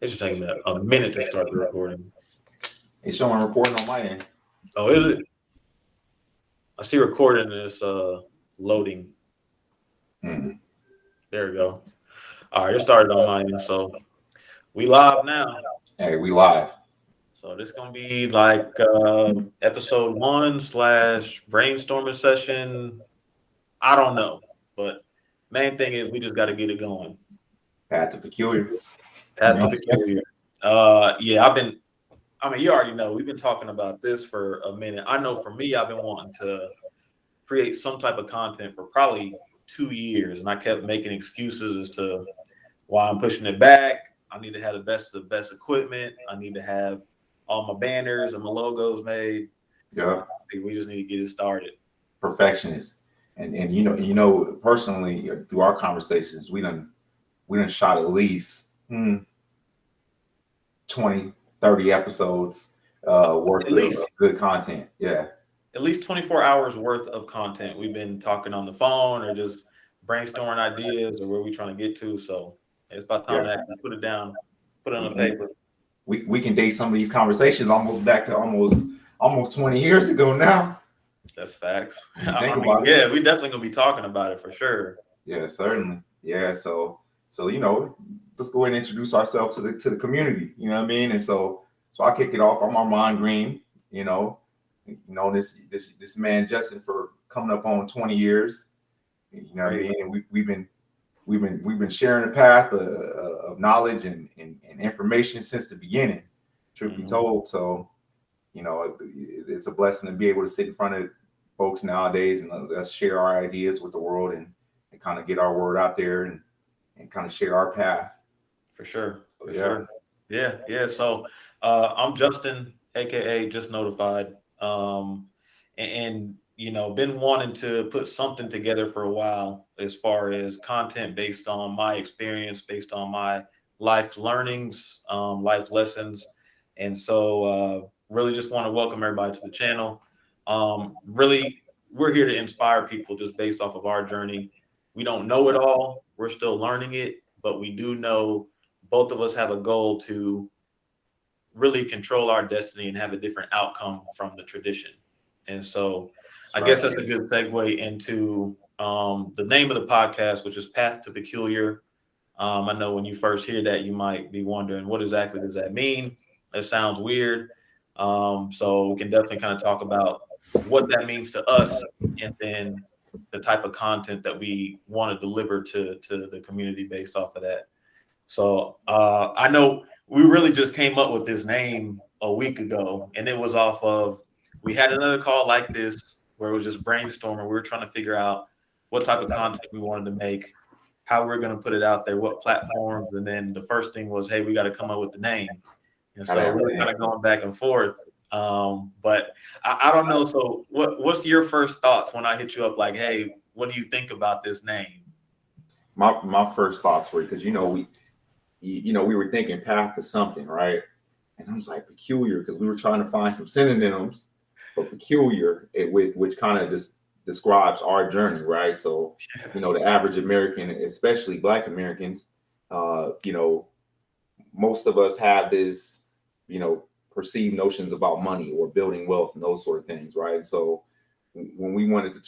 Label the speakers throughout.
Speaker 1: It's taking a minute to start the recording.
Speaker 2: It's showing recording on my end.
Speaker 1: Oh, is it? I see recording and it's loading. There we go. All right, it started on mine, and so we live now.
Speaker 2: Hey, we live.
Speaker 1: So this gonna be like episode 1/brainstorming session. I don't know, but main thing is we just got to get it going.
Speaker 2: Path to Peculiar.
Speaker 1: Path to Peculiar. Yeah, you already know we've been talking about this for a minute. I know for me, I've been wanting to create some type of content for probably 2 years, and I kept making excuses as to why I'm pushing it back. I need to have the best of the best equipment. I need to have all my banners and my logos made.
Speaker 2: Yeah.
Speaker 1: We just need to get it started.
Speaker 2: Perfectionist. And you know, personally, through our conversations, we done shot at least 20, 30 episodes worth of good content. Yeah.
Speaker 1: At least 24 hours worth of content. We've been talking on the phone or just brainstorming ideas or where we're trying to get to. So it's about time to actually put it down, put it on the paper.
Speaker 2: We can date some of these conversations almost back to almost 20 years ago now.
Speaker 1: That's facts.
Speaker 2: Yeah,
Speaker 1: we definitely gonna be talking about it for sure.
Speaker 2: Yeah, certainly. Yeah, so you know, let's go ahead and introduce ourselves to the community. You know what I mean? And so I kick it off. I'm Armand Green. You know this man Justin for coming up on 20 years. You know what I mean? And we've been sharing the path of knowledge and information since the beginning. Truth be told, so you know it's a blessing to be able to sit in front of folks nowadays and let's share our ideas with the world and kind of get our word out there and kind of share our path.
Speaker 1: For sure. Sure. Yeah. So I'm Justin, aka Justnotified, and you know, been wanting to put something together for a while as far as content based on my experience, based on my life learnings, life lessons, and so really just want to welcome everybody to the channel. Really, we're here to inspire people just based off of our journey. We don't know it all. We're still learning it, but we do know both of us have a goal to really control our destiny and have a different outcome from the tradition. And so I guess that's a good segue into the name of the podcast, which is Path to Peculiar. I know when you first hear that, you might be wondering, what exactly does that mean? It sounds weird. So we can definitely kind of talk about what that means to us and then the type of content that we want to deliver to the community based off of that. So I know we really just came up with this name a week ago, and it was off of, we had another call like this where it was just brainstorming. We were trying to figure out what type of content we wanted to make, how we are going to put it out there, what platforms. And then the first thing was, hey, we got to come up with the name. And so we were kind of going back and forth. But I don't know. So what's your first thoughts when I hit you up like, hey, what do you think about this name?
Speaker 2: My first thoughts were, because we were thinking path to something, right? And I was like, peculiar, because we were trying to find some synonyms for peculiar, which kind of just describes our journey, right? So, you know, the average American, especially Black Americans, you know, most of us have this, you know, perceived notions about money or building wealth and those sort of things, right? So when we wanted to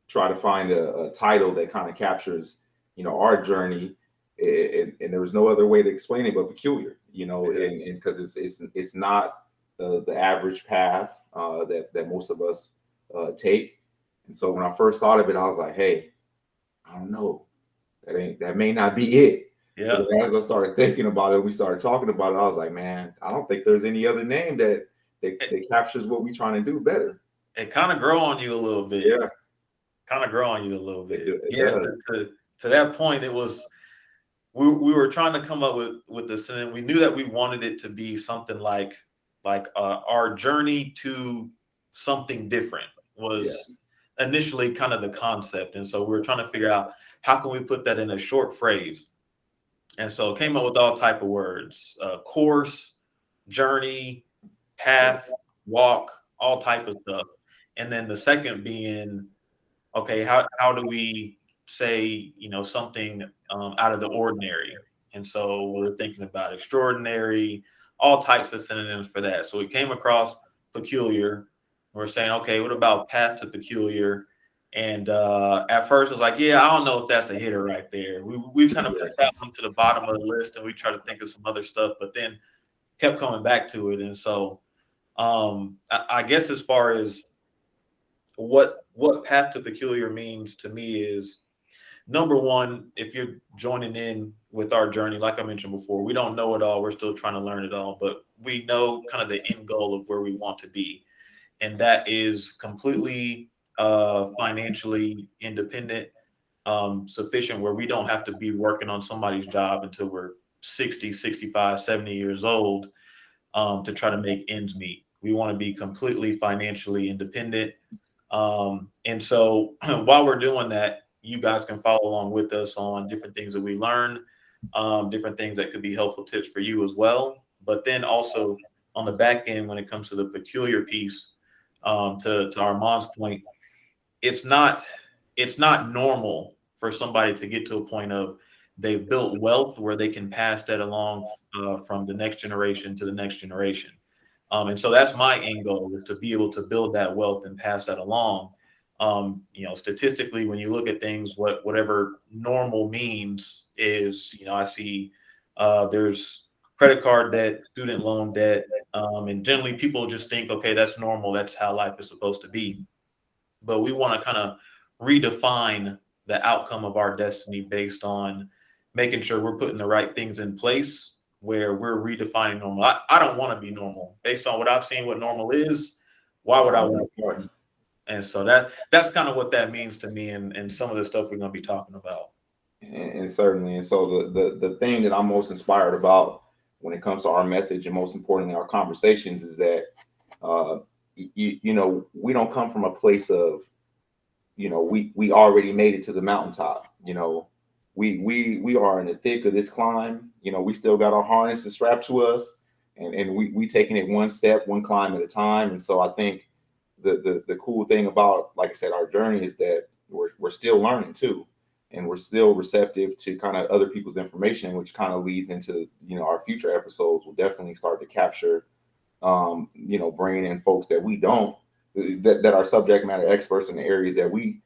Speaker 2: try to find a title that kind of captures, you know, our journey, and there was no other way to explain it but peculiar, you know, and because it's not the average path that most of us take. And so when I first thought of it, I was like, hey, I don't know, that may not be it.
Speaker 1: Yeah.
Speaker 2: But as I started thinking about it, we started talking about it, I was like, man, I don't think there's any other name that captures what we're trying to do better.
Speaker 1: It kind of grow on you a little bit.
Speaker 2: Yeah.
Speaker 1: Kind of grow on you a little bit.
Speaker 2: It
Speaker 1: to that point, it was, we were trying to come up with this, and we knew that we wanted it to be something like our journey to something different was initially kind of the concept. And so we were trying to figure out how can we put that in a short phrase. And so came up with all type of words, course, journey, path, walk, all type of stuff. And then the second being, okay, how do we say, you know, something out of the ordinary? And so we're thinking about extraordinary, all types of synonyms for that. So we came across peculiar. We're saying, okay, what about path to peculiar? And at first, it was like, yeah, I don't know if that's a hitter right there. We kind of put that one to the bottom of the list, and we try to think of some other stuff, but then kept coming back to it. And so, I guess as far as what path to peculiar means to me is, number one, if you're joining in with our journey, like I mentioned before, we don't know it all. We're still trying to learn it all, but we know kind of the end goal of where we want to be, and that is completely financially independent, sufficient, where we don't have to be working on somebody's job until we're 60, 65, 70 years old, to try to make ends meet. We want to be completely financially independent. And so while we're doing that, you guys can follow along with us on different things that we learn, different things that could be helpful tips for you as well. But then also on the back end, when it comes to the peculiar piece, to Armand's point, it's not it's not normal for somebody to get to a point of they've built wealth where they can pass that along, from the next generation to the next generation. And so that's my end goal, is to be able to build that wealth and pass that along. Statistically, when you look at things, whatever normal means is, I see there's credit card debt, student loan debt, and generally people just think, okay, that's normal. That's how life is supposed to be. But we want to kind of redefine the outcome of our destiny based on making sure we're putting the right things in place, where we're redefining normal. I don't want to be normal based on what I've seen, what normal is. Why would I want to? And so that's kind of what that means to me, and some of the stuff we're going to be talking about.
Speaker 2: And certainly, and so the thing that I'm most inspired about when it comes to our message, and most importantly our conversations, is that we don't come from a place of, we already made it to the mountaintop. We are in the thick of this climb. We still got our harnesses strapped to us, and we taking it one step, one climb at a time. And so I think the cool thing about, like I said, our journey is that we're still learning too, and we're still receptive to kind of other people's information, which kind of leads into, our future episodes will definitely start to capture, bringing in folks that we don't, that are subject matter experts in the areas that we're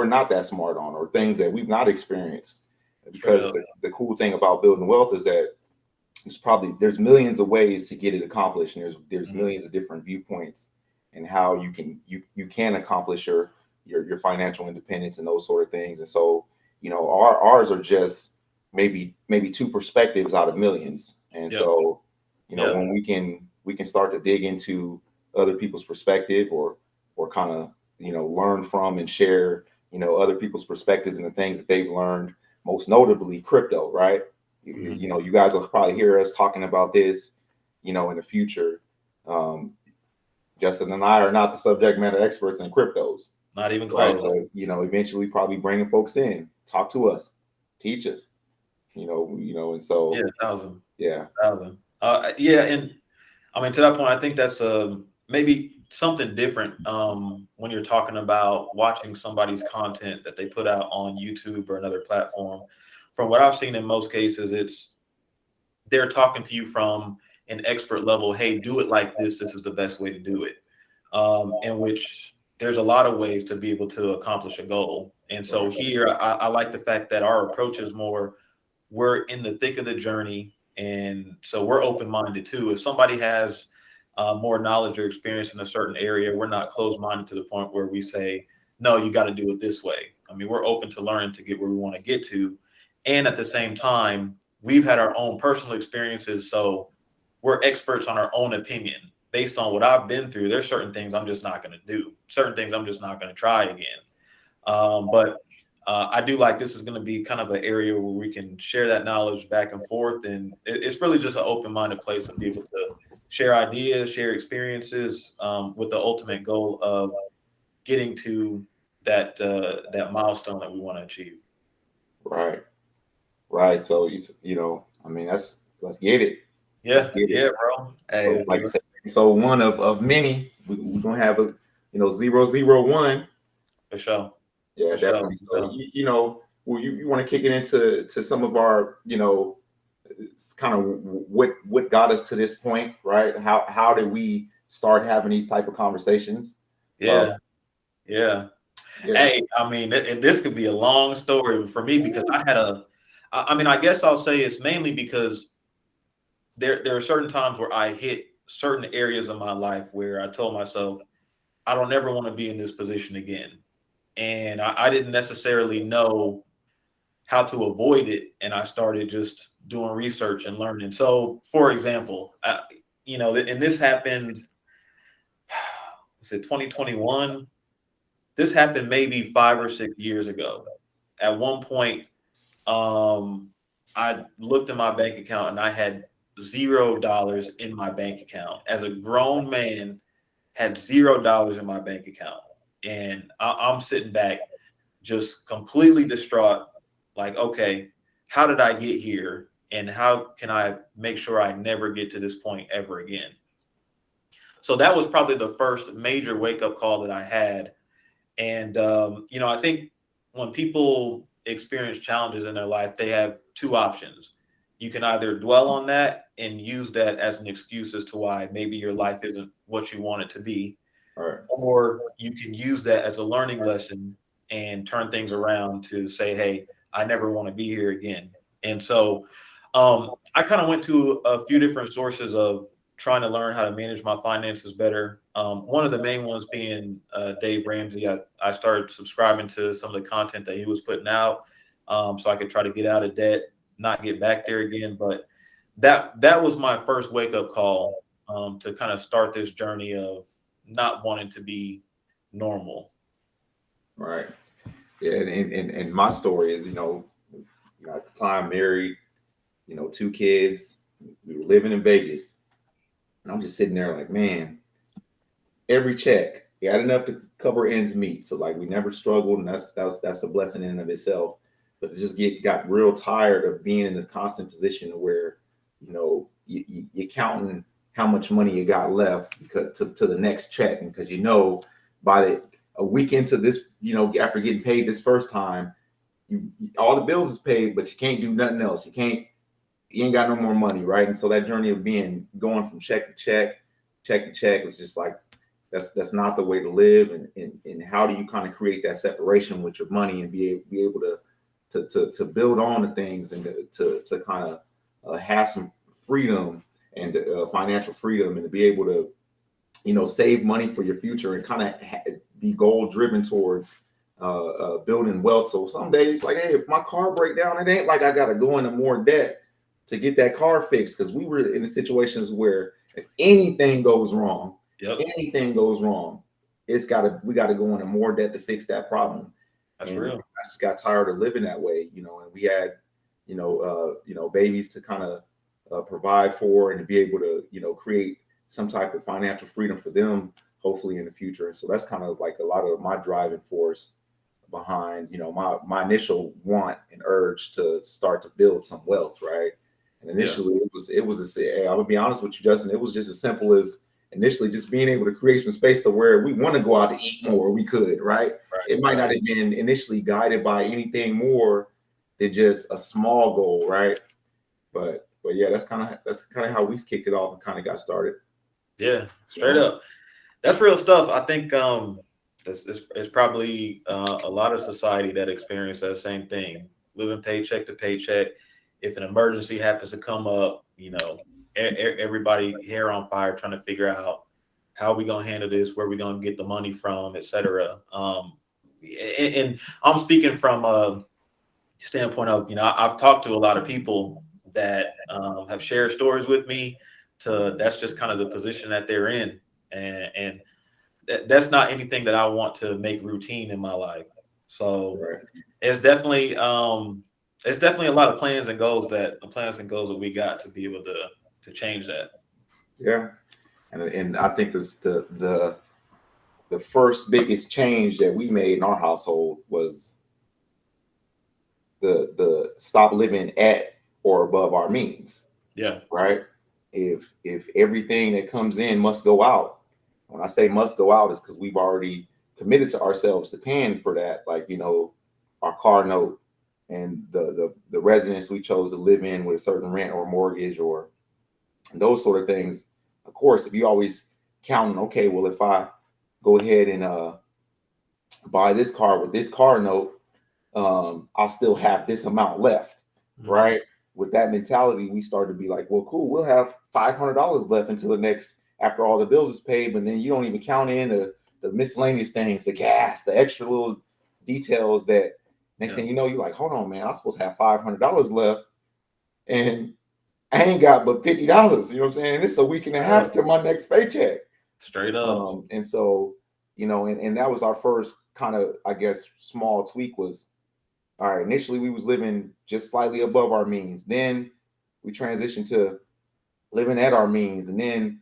Speaker 2: not that smart on, or things that we've not experienced. Because the cool thing about building wealth is that there's millions of ways to get it accomplished, and there's millions of different viewpoints and how you can accomplish your financial independence and those sort of things. And so, ours are just maybe two perspectives out of millions. And so, when we can start to dig into other people's perspective, or kind of, learn from and share, other people's perspective and the things that they've learned, most notably crypto, right? You guys will probably hear us talking about this, in the future. Justin and I are not the subject matter experts in cryptos.
Speaker 1: Not even close.
Speaker 2: Right? So, eventually probably bringing folks in, talk to us, teach us, and so.
Speaker 1: Yeah, 1,000.
Speaker 2: Yeah.
Speaker 1: 1,000. And I mean, to that point, I think that's maybe something different, when you're talking about watching somebody's content that they put out on YouTube or another platform. From what I've seen, in most cases, they're talking to you from an expert level. Hey, do it like this. This is the best way to do it. In which there's a lot of ways to be able to accomplish a goal. And so here, I like the fact that our approach is more, we're in the thick of the journey. And so we're open-minded too. If somebody has more knowledge or experience in a certain area, we're not closed-minded to the point where we say, no, you got to do it this way. I mean, we're open to learn to get where we want to get to. And at the same time, we've had our own personal experiences. So we're experts on our own opinion. Based on what I've been through, there's certain things I'm just not going to do. Certain things I'm just not going to try again. But I do like, this is going to be kind of an area where we can share that knowledge back and forth. And it's really just an open-minded place to be able to share ideas, share experiences, with the ultimate goal of getting to that milestone that we want to achieve.
Speaker 2: Right. So, I mean, let's get it.
Speaker 1: Yeah, bro.
Speaker 2: So, like I said, so one of many, we're going to have a, 001.
Speaker 1: For sure.
Speaker 2: Yeah, definitely. So, well, you want to kick it into some of our, it's kind of what got us to this point, right? How did we start having these type of conversations?
Speaker 1: Yeah. Yeah.
Speaker 2: Yeah.
Speaker 1: Hey, I mean, this could be a long story for me because I mean, I guess I'll say it's mainly because there are certain times where I hit certain areas of my life where I told myself, I don't ever want to be in this position again. And I didn't necessarily know how to avoid it. And I started just doing research and learning. So, for example, and this happened, was it 2021? This happened maybe 5 or 6 years ago. At one point, I looked at my bank account and I had $0 in my bank account. As a grown man, had $0 in my bank account, and I'm sitting back, just completely distraught. Like, okay, how did I get here, and how can I make sure I never get to this point ever again? So that was probably the first major wake up call that I had. And, I think when people experience challenges in their life, they have two options. You can either dwell on that and use that as an excuse as to why maybe your life isn't what you want it to be,
Speaker 2: All right.
Speaker 1: or you can use that as a learning lesson and turn things around to say, hey, I never want to be here again. And so I kind of went to a few different sources of trying to learn how to manage my finances better. One of the main ones being Dave Ramsey. I started subscribing to some of the content that he was putting out, so I could try to get out of debt, not get back there again. But that was my first wake up call, to kind of start this journey of not wanting to be normal.
Speaker 2: Right. Yeah. And my story is, at the time married, two kids. We were living in Vegas, and I'm just sitting there like, man, every check, we had enough to cover ends meet. So like we never struggled, and that's a blessing in and of itself. But it just got real tired of being in a constant position where, you're counting how much money you got left because to the next check, and because by a week into this, after getting paid this first time, all the bills is paid, but you can't do nothing else. You ain't got no more money, right? And so that journey of going from check to check was just like, that's not the way to live. And how do you kind of create that separation with your money and be able to build on the things and to kind of have some freedom and financial freedom, and to be able to save money for your future and kind of be goal driven towards building wealth. So some days, like, hey, if my car break down, it ain't like I got to go into more debt to get that car fixed, because we were in the situations where if anything goes wrong,
Speaker 1: Yep.
Speaker 2: we got to go into more debt to fix that problem.
Speaker 1: That's
Speaker 2: and
Speaker 1: real.
Speaker 2: I just got tired of living that way, and we had, babies to kind of provide for, and to be able to, create some type of financial freedom for them, hopefully in the future. And so that's kind of like a lot of my driving force behind, my initial want and urge to start to build some wealth, right? And initially it was I'm gonna be honest with you, Justin, it was just as simple as initially just being able to create some space to where we want to go out to eat more, we could, right? It might not have been initially guided by anything more than just a small goal, right? But yeah, that's kind of how we kicked it off and kind of got started.
Speaker 1: Yeah, straight up. That's real stuff. I think it's probably a lot of society that experience that same thing, living paycheck to paycheck. If an emergency happens to come up, everybody hair on fire trying to figure out how are we gonna handle this, where we gonna get the money from, etc. And I'm speaking from a standpoint of, I've talked to a lot of people that have shared stories with me. That's just kind of the position that they're in, and that's not anything that I want to make routine in my life. So it's definitely a lot of plans and goals that we got to be able to change that.
Speaker 2: Yeah. And I think this the first biggest change that we made in our household was the stop living at or above our means.
Speaker 1: Yeah.
Speaker 2: Right. If everything that comes in must go out. When I say must go out, is because we've already committed to ourselves to paying for that, like, our car note, and the residence we chose to live in with a certain rent or mortgage or those sort of things. Of course, if you always counting, okay, well, if I go ahead and buy this car with this car note, I'll still have this amount left, right? With that mentality, we started to be like, well, cool, we'll have $500 left until the next, after all the bills is paid, but then you don't even count in the miscellaneous things, the gas, the extra little details that next thing you know, you're like, hold on, man, I'm supposed to have $500 left, and I ain't got but $50. You know what I'm saying? It's a week and a half to my next paycheck.
Speaker 1: Straight up.
Speaker 2: And so, and that was our first kind of, I guess, small tweak was, all right, initially we was living just slightly above our means. Then we transitioned to living at our means. And then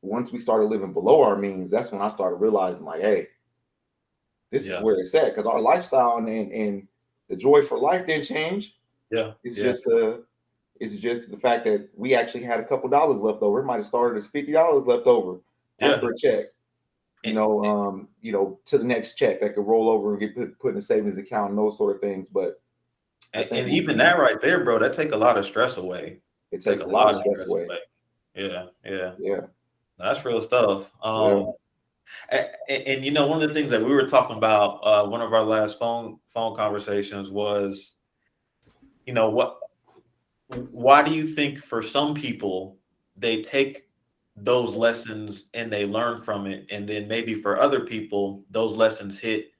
Speaker 2: once we started living below our means, that's when I started realizing like, hey, this is where it's at. Because our lifestyle and the joy for life didn't change. It's just the fact that we actually had a couple dollars left over. It might have started as $50 left over after a check. To the next check that could roll over and get put in a savings account and those sort of things. But
Speaker 1: and even that right there, bro, that take a lot of stress away.
Speaker 2: It takes a lot of stress away.
Speaker 1: Yeah. That's real stuff. And one of the things that we were talking about, one of our last phone conversations was, why do you think for some people they take those lessons and they learn from it, and then maybe for other people those lessons hit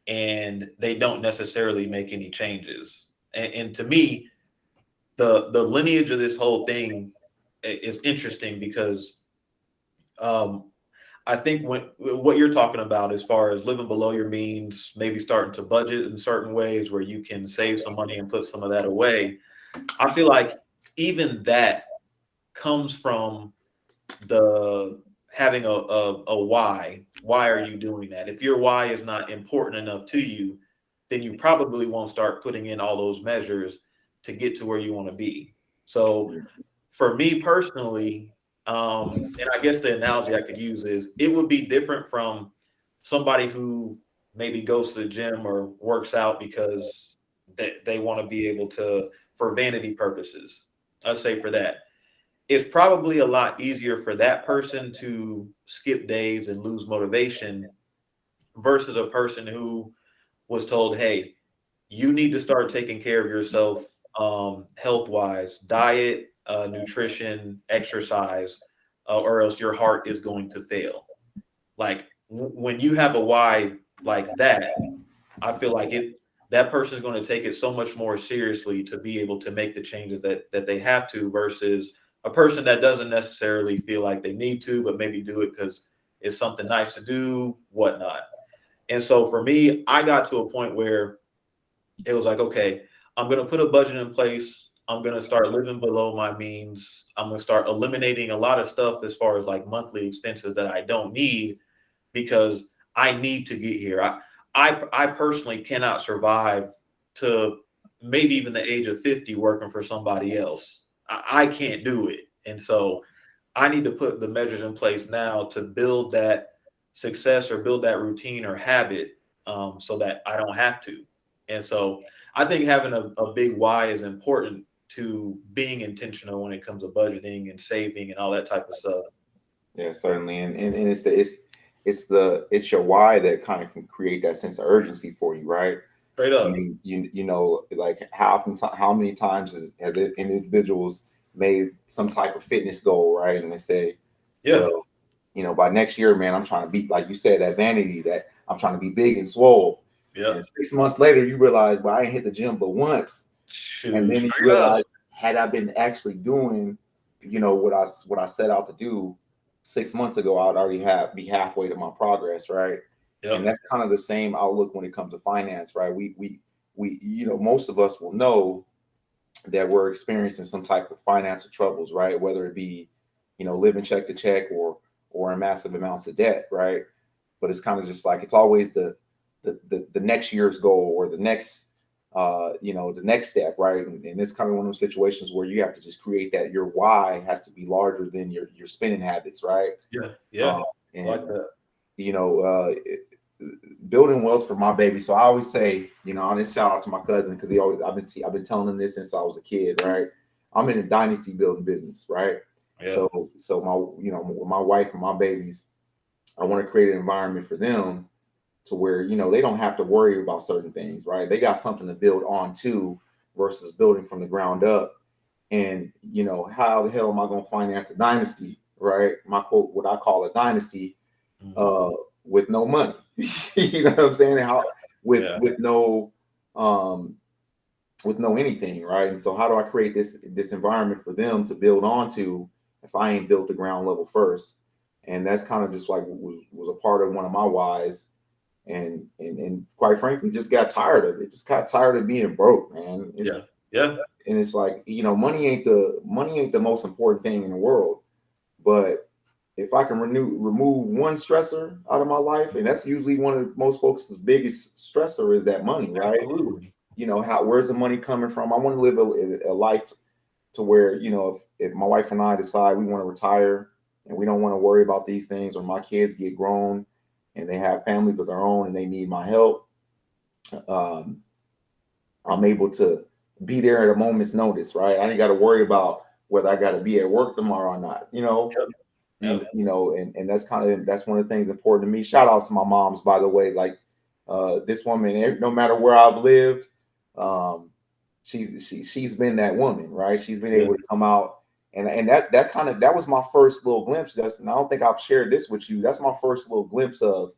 Speaker 1: and they don't necessarily make any changes? And to me, the lineage of this whole thing is interesting because I think what you're talking about as far as living below your means, maybe starting to budget in certain ways where you can save some money and put some of that away, I feel like even that comes from the having a why. Why are you doing that? If your why is not important enough to you, then you probably won't start putting in all those measures to get to where you want to be. So for me personally, and I guess the analogy I could use is it would be different from somebody who maybe goes to the gym or works out because they want to be able to, for vanity purposes. Let's say for that. It's probably a lot easier for that person to skip days and lose motivation versus a person who was told, hey, you need to start taking care of yourself health-wise, diet, nutrition, exercise, or else your heart is going to fail. Like when you have a why like that, I feel like that person is going to take it so much more seriously to be able to make the changes that they have to versus a person that doesn't necessarily feel like they need to, but maybe do it because it's something nice to do, whatnot. And so for me, I got to a point where it was like, okay, I'm going to put a budget in place. I'm going to start living below my means. I'm going to start eliminating a lot of stuff as far as like monthly expenses that I don't need because I need to get here. I personally cannot survive to maybe even the age of 50 working for somebody else. I can't do it. And so I need to put the measures in place now to build that success or build that routine or habit so that I don't have to. And so I think having a big why is important to being intentional when it comes to budgeting and saving and all that type of stuff.
Speaker 2: Yeah, certainly. And it's your why that kind of can create that sense of urgency for you, right?
Speaker 1: Straight up.
Speaker 2: Like how many times have individuals made some type of fitness goal, right? And they say, well, by next year, man, I'm trying to beat, like you said, that vanity that I'm trying to be big and swole. And 6 months later, you realize, well, I ain't hit the gym but once. And then you realize, had I been actually doing, what I set out to do 6 months ago, I'd already be halfway to my progress, right? And that's kind of the same outlook when it comes to finance, right? We most of us will know that we're experiencing some type of financial troubles, right? Whether it be, living check to check or in massive amounts of debt, right? But it's kind of just like it's always the next year's goal or the next the next step, right? And it's kind of one of those situations where you have to just create that your why has to be larger than your spending habits, right?
Speaker 1: And
Speaker 2: like that. building wealth for my baby. So I always say, you know, on this shout out to my cousin because he always I've been telling him this since I was a kid, right? I'm in a dynasty building business, right?
Speaker 1: Yeah.
Speaker 2: So my with my wife and my babies, I want to create an environment for them to where they don't have to worry about certain things, right? They got something to build on to versus building from the ground up. And how the hell am I going to finance a dynasty, right? My quote, what I call a dynasty, uh, with no money. You know what I'm saying? How with no anything, right? And so how do I create this environment for them to build onto if I ain't built the ground level first? And that's kind of just like was a part of one of my whys, and quite frankly, just got tired of it. Just got tired of being broke, man.
Speaker 1: Yeah.
Speaker 2: And it's like, money ain't the most important thing in the world, but if I can remove one stressor out of my life, and that's usually one of most folks' biggest stressor is that money, right?
Speaker 1: Absolutely.
Speaker 2: Where's the money coming from? I want to live a life to where, if my wife and I decide we want to retire and we don't want to worry about these things, or my kids get grown and they have families of their own and they need my help, I'm able to be there at a moment's notice, right? I ain't got to worry about whether I got to be at work tomorrow or not, and that's one of the things important to me. Shout out to my moms, by the way. Like, this woman, no matter where I've lived, she's been that woman, right? She's been able to come out, and that was my first little glimpse, Justin. I don't think I've shared this with you. That's my first little glimpse of,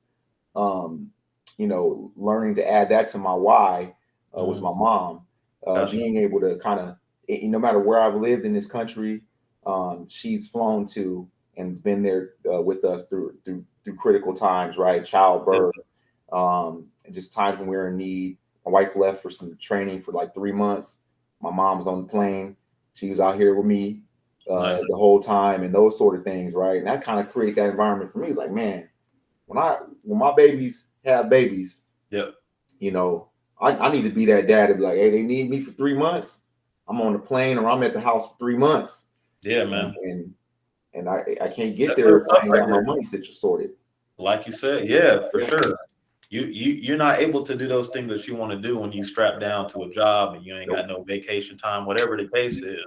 Speaker 2: learning to add that to my why, was my mom, being able to kind of, no matter where I've lived in this country, she's flown to and been there with us through critical times, right? Childbirth, and just times when we were in need. My wife left for some training for like 3 months. My mom was on the plane. She was out here with me the whole time, and those sort of things, right? And that kind of create that environment for me. It's like, man, when my babies have babies, I need to be that dad to be like, hey, they need me for 3 months. I'm on the plane or I'm at the house for 3 months.
Speaker 1: Yeah, man.
Speaker 2: And I can't get there if I ain't got my money sorted.
Speaker 1: Like you said, yeah, for sure. You're not able to do those things that you want to do when you strap down to a job and you ain't got no vacation time, whatever the case is.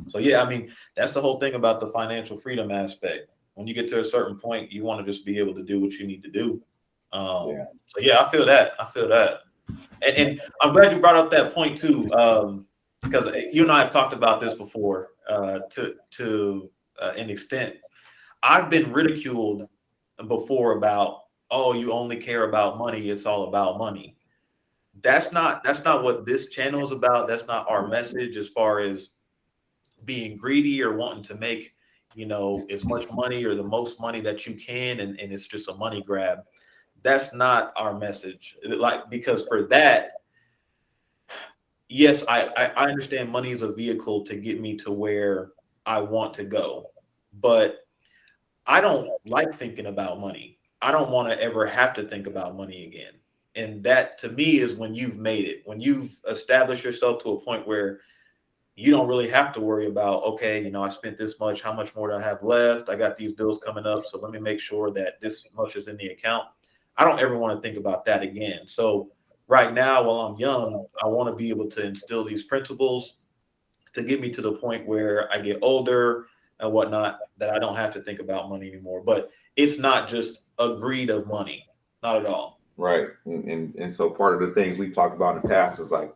Speaker 1: So yeah, I mean, that's the whole thing about the financial freedom aspect. When you get to a certain point, you want to just be able to do what you need to do. So yeah, I feel that. And I'm glad you brought up that point too, because you and I have talked about this before to an extent. I've been ridiculed before about, oh, you only care about money. It's all about money. That's not what this channel is about. That's not our message as far as being greedy or wanting to make, as much money or the most money that you can. And it's just a money grab. That's not our message. Because for that, yes, I understand money is a vehicle to get me to where I want to go, but I don't like thinking about money. I don't want to ever have to think about money again. And that to me is when you've made it, when you've established yourself to a point where you don't really have to worry about, okay, I spent this much, how much more do I have left? I got these bills coming up, so let me make sure that this much is in the account. I don't ever want to think about that again. So right now, while I'm young, I want to be able to instill these principles to get me to the point where I get older and whatnot, that I don't have to think about money anymore. But it's not just a greed of money, not at all.
Speaker 2: Right. And so part of the things we've talked about in the past is like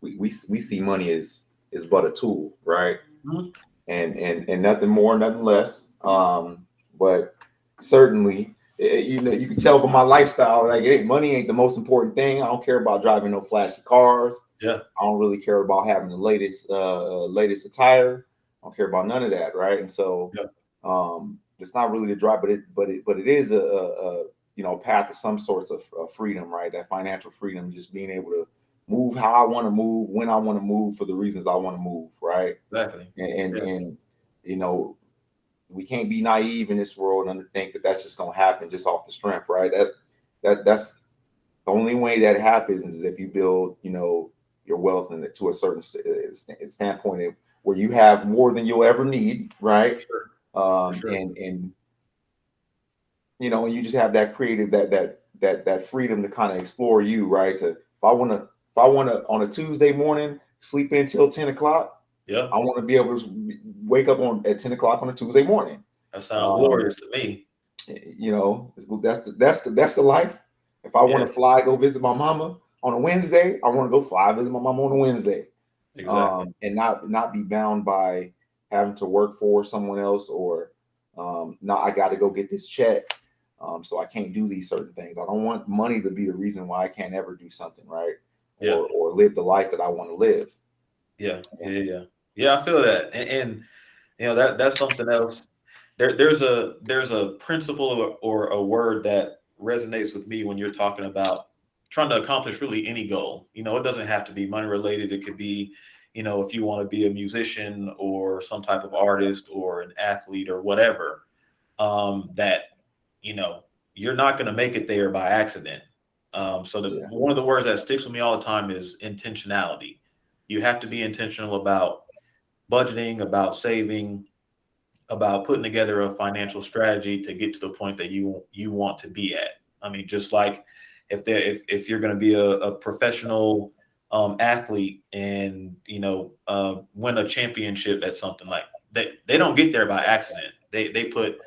Speaker 2: we see money as but a tool, right?
Speaker 1: Mm-hmm.
Speaker 2: And nothing more, nothing less. But certainly, you can tell by my lifestyle, like, hey, money ain't the most important thing. I don't care about driving no flashy cars.
Speaker 1: Yeah.
Speaker 2: I don't really care about having the latest attire. I don't care about none of that, right? And so, it's not really the drive, but it is a path to some sorts of freedom, right? That financial freedom, just being able to move how I want to move, when I want to move, for the reasons I want to move, right?
Speaker 1: Exactly.
Speaker 2: And we can't be naive in this world and think that that's just going to happen just off the strength, right? That's the only way that happens is if you build, your wealth to a certain standpoint where you have more than you'll ever need, right?
Speaker 1: Sure.
Speaker 2: And you just have that creative, that that freedom to kind of explore you, right? To if I want to on a Tuesday morning sleep in till 10 o'clock,
Speaker 1: Yeah,
Speaker 2: I want to be able to wake up on at 10 o'clock on a Tuesday morning.
Speaker 1: that sounds
Speaker 2: Um,
Speaker 1: glorious to me.
Speaker 2: that's the life. If I want
Speaker 1: Yeah,
Speaker 2: to fly, go visit my mama on a Wednesday, I want to go fly visit my mama on a Wednesday,
Speaker 1: exactly.
Speaker 2: and not be bound by having to work for someone else or no, I got to go get this check, so I can't do these certain things. I don't want money to be the reason why I can't ever do something, right?
Speaker 1: Yeah,
Speaker 2: Or live the life that I want to live.
Speaker 1: yeah, yeah, yeah. Yeah, I feel that, and that's something else. There's a principle or a word that resonates with me when you're talking about trying to accomplish really any goal. It doesn't have to be money related. It could be, if you want to be a musician or some type of artist or an athlete or whatever, that you know you're not going to make it there by accident. So
Speaker 2: Yeah,
Speaker 1: one of the words that sticks with me all the time is intentionality. You have to be intentional about budgeting, about saving, about putting together a financial strategy to get to the point that you want to be at. I mean, just like if you're going to be a professional athlete and win a championship at something, like they don't get there by accident. They put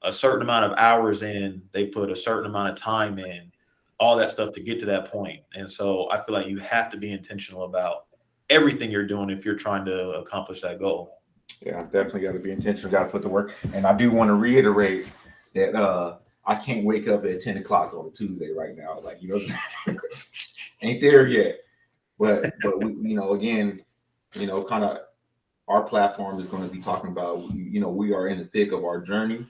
Speaker 1: a certain amount of hours in, they put a certain amount of time in, all that stuff to get to that point. And so I feel like you have to be intentional about everything you're doing if you're trying to accomplish that goal.
Speaker 2: yeah, definitely got to be intentional. Got to put the work. And I do want to reiterate that I can't wake up at 10 o'clock on a Tuesday right now. Like ain't there yet. But we, again, kind of our platform is going to be talking about, we are in the thick of our journey,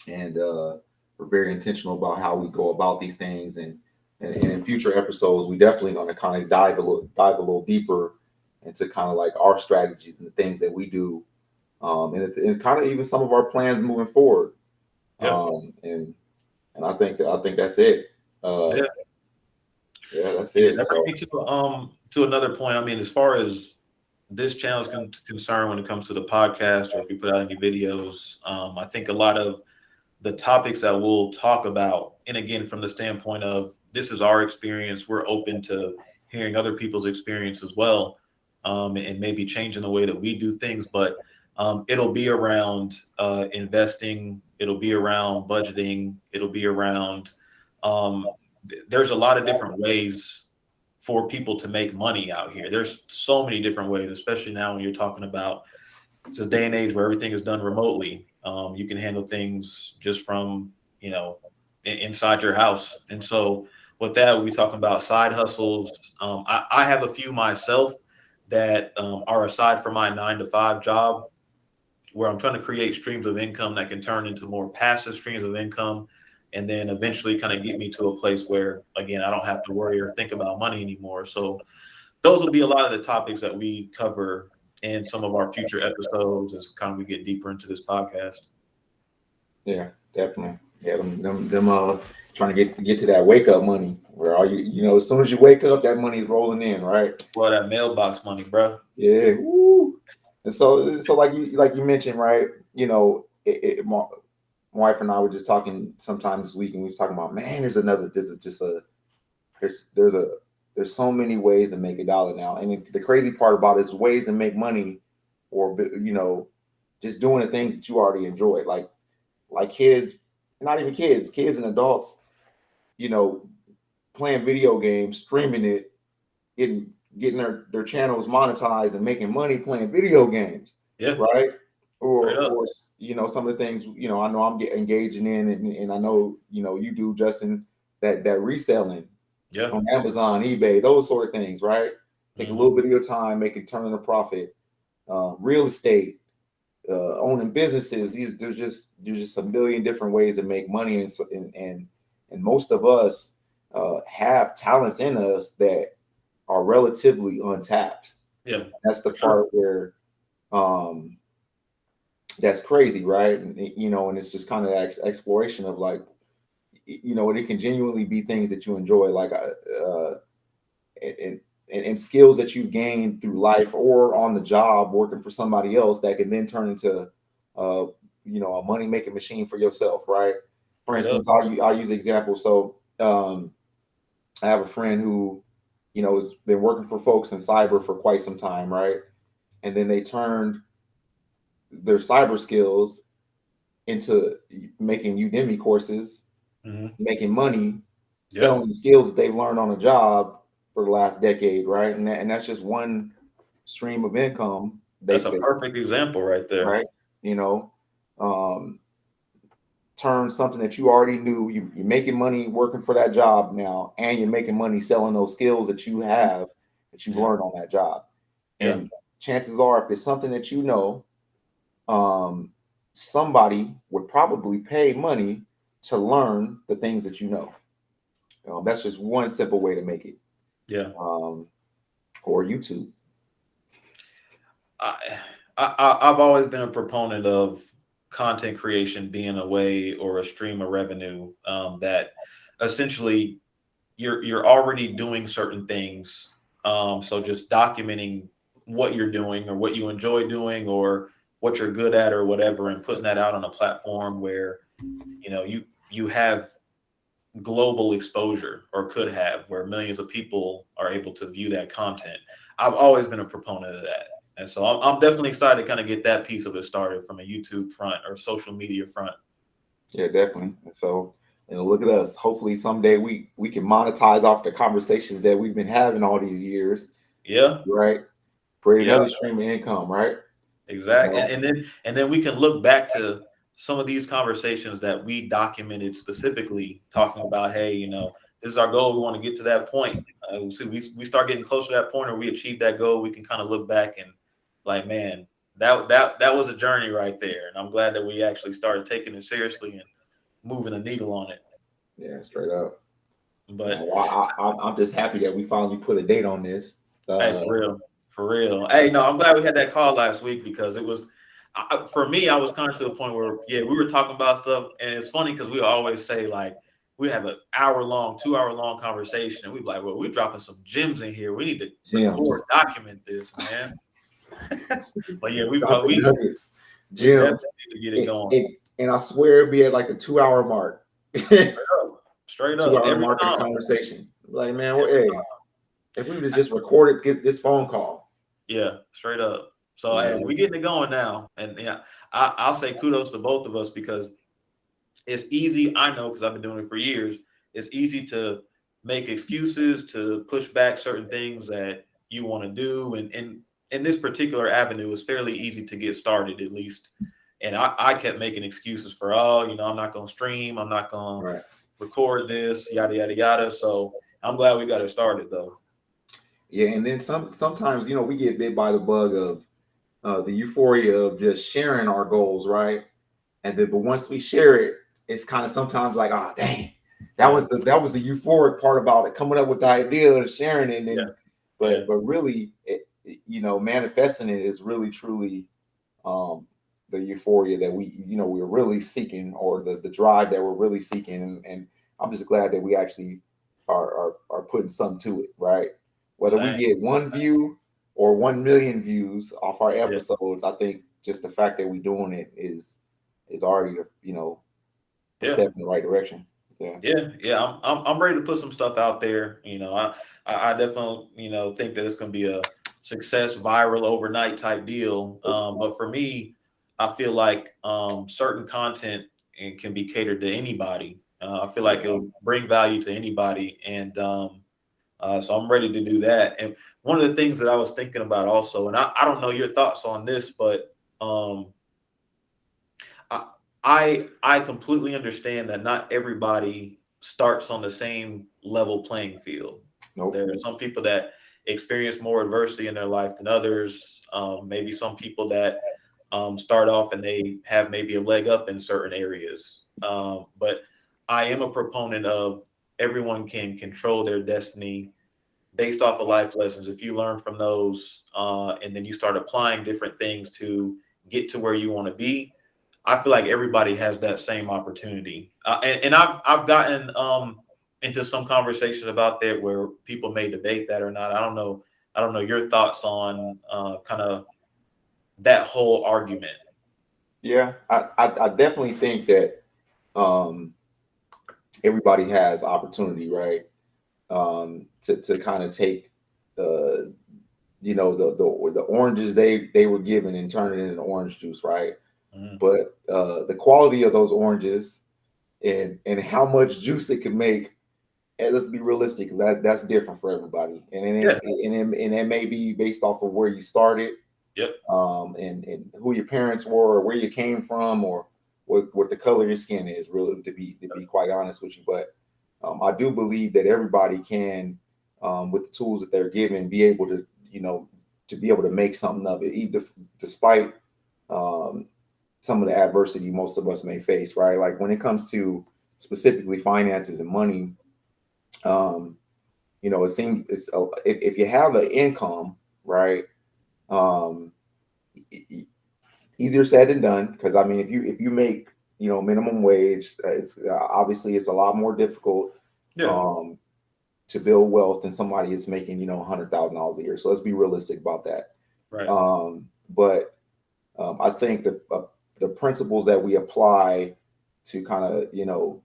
Speaker 2: and we're very intentional about how we go about these things. And in future episodes, we definitely going to kind of dive a little deeper into kind of like our strategies and the things that we do, and kind of even some of our plans moving forward.
Speaker 1: Yeah.
Speaker 2: And I think that's it. Uh,
Speaker 1: Yeah.
Speaker 2: yeah, that's
Speaker 1: Yeah,
Speaker 2: it.
Speaker 1: that
Speaker 2: So
Speaker 1: brings me to another point. I mean, as far as this channel is concerned, when it comes to the podcast, or if we put out any videos, I think a lot of the topics that we'll talk about, and again, from the standpoint of this is our experience, we're open to hearing other people's experience as well, and maybe changing the way that we do things. But it'll be around investing, it'll be around budgeting, it'll be around. There's a lot of different ways for people to make money out here. There's so many different ways, especially now when you're talking about it's a day and age where everything is done remotely. You can handle things just from inside your house. And so with that, we'll be talking about side hustles. I have a few myself that are aside from my 9 to 5 job, where I'm trying to create streams of income that can turn into more passive streams of income, and then eventually kind of get me to a place where, again, I don't have to worry or think about money anymore. So those will be a lot of the topics that we cover in some of our future episodes as kind of we get deeper into this podcast.
Speaker 2: yeah, definitely. Yeah, them trying to get to that wake up money where all as soon as you wake up, that money is rolling in, right?
Speaker 1: Well, that mailbox money, bro.
Speaker 2: Yeah. Woo. And so like you mentioned, right? My wife and I were just talking sometime this week, and we was talking about, man, there's so many ways to make a dollar now, and the crazy part about it is ways to make money, or just doing the things that you already enjoy, like kids, not even kids and adults, you know, playing video games, streaming it, getting their channels monetized and making money playing video games,
Speaker 1: Yeah,
Speaker 2: right?
Speaker 1: straight up.
Speaker 2: Or some of the things I know I'm engaging in, and I know you do, Justin, that reselling
Speaker 1: Yeah.
Speaker 2: on Amazon, eBay, those sort of things, right? Take a
Speaker 1: Hmm.
Speaker 2: little bit of your time, make it turn in a profit. Real estate, owning businesses. There's just a million different ways to make money, and most of us have talents in us that are relatively untapped.
Speaker 1: Yeah,
Speaker 2: That's the
Speaker 1: for sure.
Speaker 2: part where um, that's crazy, right? And it's just kind of exploration of like, and it can genuinely be things that you enjoy, like and, and skills that you've gained through life or on the job working for somebody else that can then turn into a money making machine for yourself, right? For
Speaker 1: Straight up.
Speaker 2: instance, I'll use examples. So um, I have a friend who, has been working for folks in cyber for quite some time, right? And then they turned their cyber skills into making Udemy courses, making money, selling the skills that they've learned on a job for the last decade, right? And that's just one stream of income.
Speaker 1: That's a perfect example right there.
Speaker 2: Right? You know, um, turn something that you already knew. You're making money working for that job now, and you're making money selling those skills that you have that you've learned on that job. And chances are, if it's something that somebody would probably pay money to learn the things that you know. That's just one simple way to make it.
Speaker 1: Yeah.
Speaker 2: Or YouTube.
Speaker 1: I've always been a proponent of content creation being a way or a stream of revenue that essentially you're already doing certain things. So just documenting what you're doing or what you enjoy doing or what you're good at or whatever, and putting that out on a platform where you have global exposure, or could have, where millions of people are able to view that content. I've always been a proponent of that. And so I'm definitely excited to kind of get that piece of it started from a YouTube front or social media front.
Speaker 2: Yeah, definitely. And so, look at us. Hopefully someday we can monetize off the conversations that we've been having all these years.
Speaker 1: Yeah.
Speaker 2: Right. Create another stream of income, right?
Speaker 1: Exactly. And then we can look back to some of these conversations that we documented specifically, talking about, hey, this is our goal. We want to get to that point. We start getting closer to that point, or we achieve that goal. We can kind of look back and like, man, that was a journey right there. And I'm glad that we actually started taking it seriously and moving the needle on it.
Speaker 2: Yeah, straight up.
Speaker 1: But
Speaker 2: I'm just happy that we finally put a date on this.
Speaker 1: Hey, for real. Hey, no, I'm glad we had that call last week, because it was, for me, I was kind of to the point where, we were talking about stuff, and it's funny because we always say, like, we have an 2-hour-long conversation, and we're like, well, we're dropping some gems in here. We need to record, document this, man. But yeah, we definitely need to get it going.
Speaker 2: And I swear it'll be at like the 2-hour mark.
Speaker 1: Straight up.
Speaker 2: 2-hour mark of the conversation. Like, man, hey, if we would have just recorded, get this phone call.
Speaker 1: Yeah, straight up. So hey, we're getting it going now. And yeah, I'll say kudos to both of us, because it's easy. I know, because I've been doing it for years. It's easy to make excuses, to push back certain things that you want to do. And in this particular avenue, it's fairly easy to get started, at least. And I kept making excuses for, I'm not going to stream. I'm not going to record this, yada, yada, yada. So I'm glad we got it started, though.
Speaker 2: Yeah, and then sometimes we get bit by the bug of the euphoria of just sharing our goals, right? And then, but once we share it, it's kind of sometimes like, oh dang, that was the euphoric part about it, coming up with the idea and sharing it. And but really, manifesting it is really truly the euphoria that we're really seeking, or the drive that we're really seeking. And I'm just glad that we actually are putting something to it, right? Whether we get 1 view or 1 million views off our episodes, I think just the fact that we're doing it is already a step in the right direction.
Speaker 1: Yeah. I'm ready to put some stuff out there. I definitely think that it's going to be a success, viral, overnight type deal. But for me, I feel like certain content can be catered to anybody. I feel like it'll bring value to anybody, and so I'm ready to do that. And one of the things that I was thinking about also, and I don't know your thoughts on this, but I completely understand that not everybody starts on the same level playing field. There are some people that experience more adversity in their life than others. Maybe some people that start off and they have maybe a leg up in certain areas. But I am a proponent of everyone can control their destiny based off of life lessons. If you learn from those and then you start applying different things to get to where you want to be, I feel like everybody has that same opportunity. And I've gotten into some conversations about that where people may debate that or not. I don't know your thoughts on kind of that whole argument.
Speaker 2: Yeah, I definitely think that everybody has opportunity, right? To kind of take uh, the oranges they were given and turn it into orange juice, right?
Speaker 1: Mhm.
Speaker 2: But the quality of those oranges and how much juice it can make, and let's be realistic, that's different for everybody,
Speaker 1: Yeah.
Speaker 2: and it may be based off of where you started,
Speaker 1: Yep.
Speaker 2: and who your parents were, or where you came from, or what the color of your skin is, really, to be quite honest with you. But I do believe that everybody can, with the tools that they're given, be able to, to be able to make something of it, even despite um, some of the adversity most of us may face, right? Like when it comes to specifically finances and money, um, it seems if you have an income, right? Um, Easier said than done, because I mean, if you make minimum wage, it's obviously it's a lot more difficult
Speaker 1: Yeah.
Speaker 2: um, to build wealth than somebody is making $100,000 a year. So let's be realistic about that.
Speaker 1: Right.
Speaker 2: But I think the principles that we apply to kind of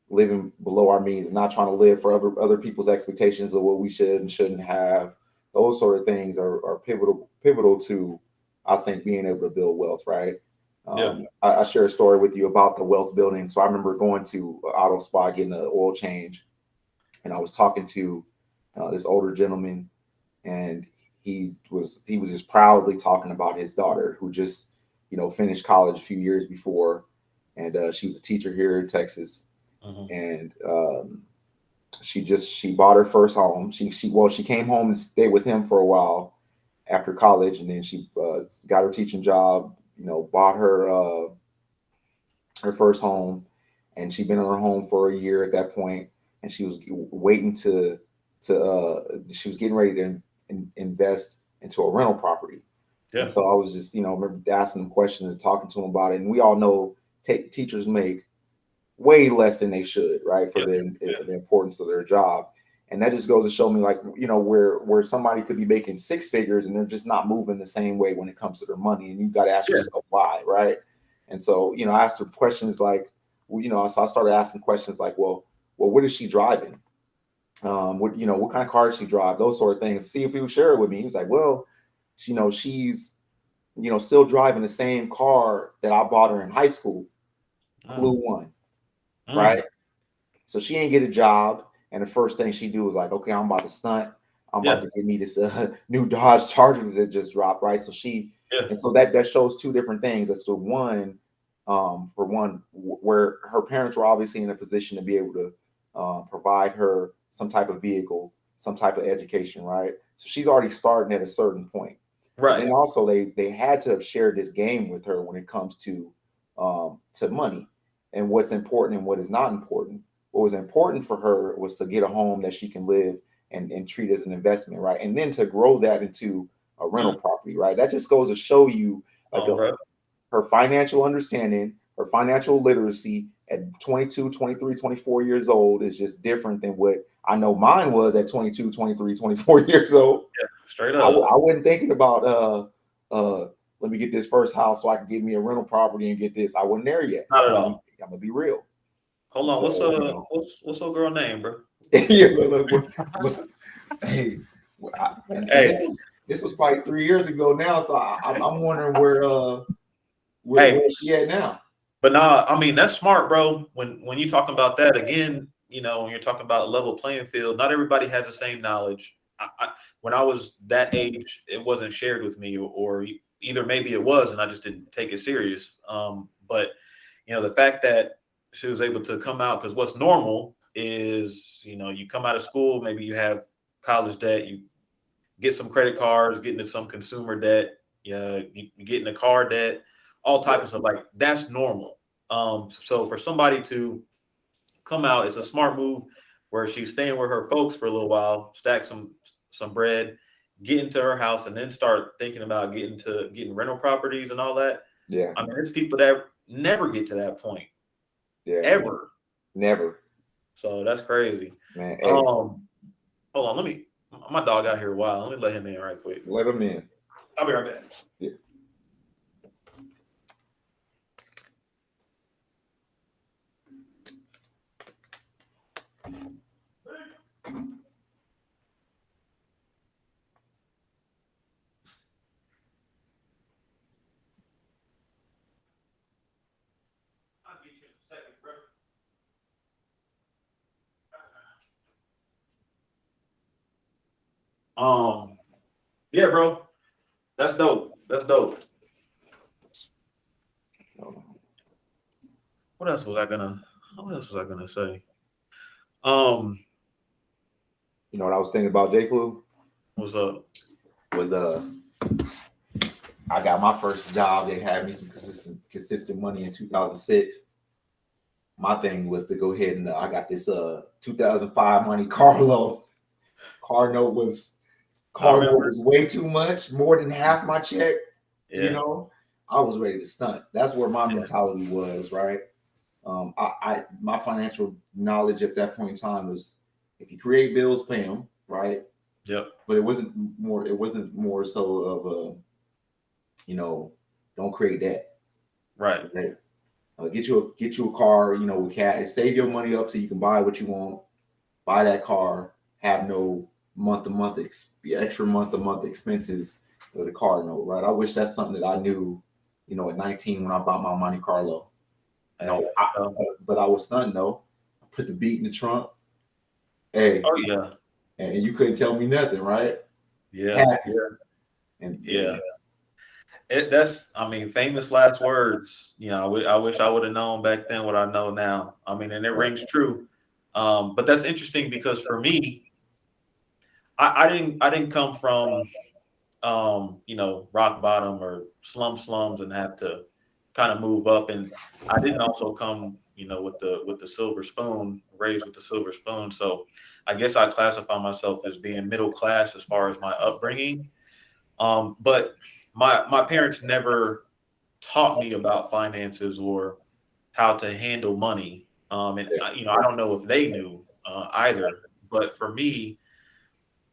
Speaker 2: living below our means, not trying to live for other people's expectations of what we should and shouldn't have, those sort of things are pivotal to, I think, being able to build wealth, right?
Speaker 1: Yeah.
Speaker 2: I share a story with you about the wealth building. So I remember going to Auto Spa, getting an oil change, and I was talking to this older gentleman, and he was just proudly talking about his daughter, who just finished college a few years before, and she was a teacher here in Texas,
Speaker 1: Mhm.
Speaker 2: and she bought her first home. She came home and stayed with him for a while after college, and then she got her teaching job. Bought her first home, and she'd been in her home for a year at that point, and she was waiting she was getting ready to invest into a rental property. And
Speaker 1: Yeah.
Speaker 2: so I was just, remember asking him questions and talking to him about it. And we all know teachers make way less than they should, right, for
Speaker 1: Yeah. Yeah.
Speaker 2: the importance of their job. And that just goes to show me, like, where somebody could be making six figures and they're just not moving the same way when it comes to their money. And you've got to ask
Speaker 1: Yeah.
Speaker 2: yourself why, right? And so, I asked her questions like, well, so I started asking questions like, well, what is she driving? What kind of car does she drive? Those sort of things. See if he would share it with me. He was like, well, she's, still driving the same car that I bought her in high school. Clue
Speaker 1: Mm.
Speaker 2: one, right?
Speaker 1: Mm.
Speaker 2: So she ain't get a job, and the first thing she do was like, okay, I'm about to stunt. I'm about
Speaker 1: Yeah.
Speaker 2: to get me this new Dodge Charger that just dropped, right?
Speaker 1: Yeah.
Speaker 2: And so that shows two different things. That's the one, for one, where her parents were obviously in a position to be able to provide her some type of vehicle, some type of education, right? So she's already starting at a certain point. But
Speaker 1: Right.
Speaker 2: then also they had to have shared this game with her when it comes to money and what's important and what is not important. What was important for her was to get a home that she can live and treat as an investment, right? And then to grow that into a rental
Speaker 1: Mm.
Speaker 2: property, right? That just goes to show you, like,
Speaker 1: Bro.
Speaker 2: her financial understanding, her financial literacy at 22, 23, 24 years old is just different than what I know mine was at 22, 23, 24 years old.
Speaker 1: Yeah. Straight
Speaker 2: I,
Speaker 1: up.
Speaker 2: I wasn't thinking about let me get this first house so I can get me a rental property and get this. I wasn't there yet.
Speaker 1: Not at
Speaker 2: I'm gonna,
Speaker 1: all.
Speaker 2: I'm gonna be real.
Speaker 1: Hold
Speaker 2: And
Speaker 1: on. What's
Speaker 2: so,
Speaker 1: what's old girl name, bro?
Speaker 2: yeah, hey, and
Speaker 1: Hey.
Speaker 2: this was probably 3 years ago now. So I'm wondering
Speaker 1: Hey.
Speaker 2: where she at now.
Speaker 1: But nah, I mean that's smart, bro. When you talking about that again, when you're talking about level playing field, not everybody has the same knowledge. When I was that age, it wasn't shared with me, or either maybe it was, and I just didn't take it serious. But the fact that she was able to come out, because what's normal is you come out of school, maybe you have college debt, you get some credit cards, get into some consumer debt, yeah, you get into car debt, all types of stuff. Like that's normal. So for somebody to come out, it's a smart move where she's staying with her folks for a little while, stack some bread, get into her house, and then start thinking about getting rental properties and all that.
Speaker 2: Yeah,
Speaker 1: I mean, there's people that never get to that point
Speaker 2: yeah,
Speaker 1: ever.
Speaker 2: never,
Speaker 1: So that's crazy.
Speaker 2: man. Hey,
Speaker 1: Hold on, let me. My dog out here a while. Let me let him in right quick.
Speaker 2: let them in.
Speaker 1: I'll be right back.
Speaker 2: Yeah.
Speaker 1: I'll get you in a second, bro. Yeah, bro. That's dope. That's dope. What else was I gonna? What else was I gonna say? Um,
Speaker 2: You know what I was thinking about, J Flu?
Speaker 1: what's up?
Speaker 2: Was I got my first job. They had me some consistent money in 2006. My thing was to go ahead and I got this 2005 Monte Carlo. Car note was car note was way too much, more than half my check.
Speaker 1: Yeah.
Speaker 2: You know, I was ready to stunt. That's where my mentality was, right? I my financial knowledge at that point in time was if you create bills, pay them, right?
Speaker 1: Yep.
Speaker 2: But it wasn't more so of a, you know, don't create debt.
Speaker 1: Right.
Speaker 2: Get you a car, you know, with cash. Save your money up so you can buy what you want. Buy that car. Have no extra month to month expenses with a car note, right? I wish that's something that I knew, you know, at 19 when I bought my Monte Carlo. No, but I was stunned though. I put the beat in the trunk. Hey.
Speaker 1: Oh yeah.
Speaker 2: And you couldn't tell me nothing, right?
Speaker 1: Yeah.
Speaker 2: Happy.
Speaker 1: Yeah. And yeah. That's, I mean, famous last words. You know, I wish I would have known back then what I know now. I mean, and it rings true. But that's interesting because for me, I didn't come from you know, rock bottom or slums and have to kind of move up. And I didn't also come, you know, with the silver spoon, raised with the silver spoon. So I guess I classify myself as being middle class as far as my upbringing. But my parents never taught me about finances or how to handle money. And you know, I don't know if they knew either. But for me,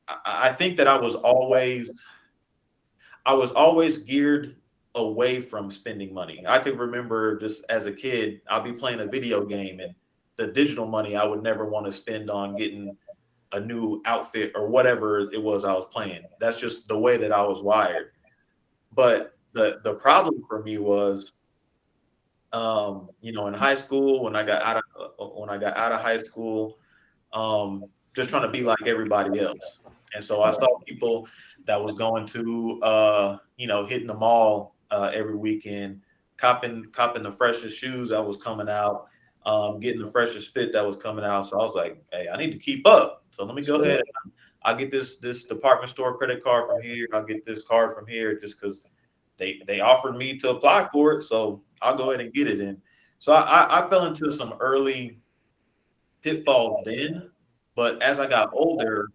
Speaker 1: I think that I was always geared away from spending money. I could remember just as a kid, I'll be playing a video game and the digital money I would never want to spend on getting a new outfit or whatever it was I was playing. That's just the way that I was wired. But the problem for me was, you know, in high school when I got out of high school, just trying to be like everybody else. And so I saw people that was going to, you know, hitting the mall every weekend, copping the freshest shoes that was coming out, getting the freshest fit that was coming out. So I was like, hey, I need to keep up. So let me go ahead. I'll get this department store credit card from here. I'll get this card from here just because they offered me to apply for it. So I'll go ahead and get it in. So I fell into some early pitfalls then, but as I got older,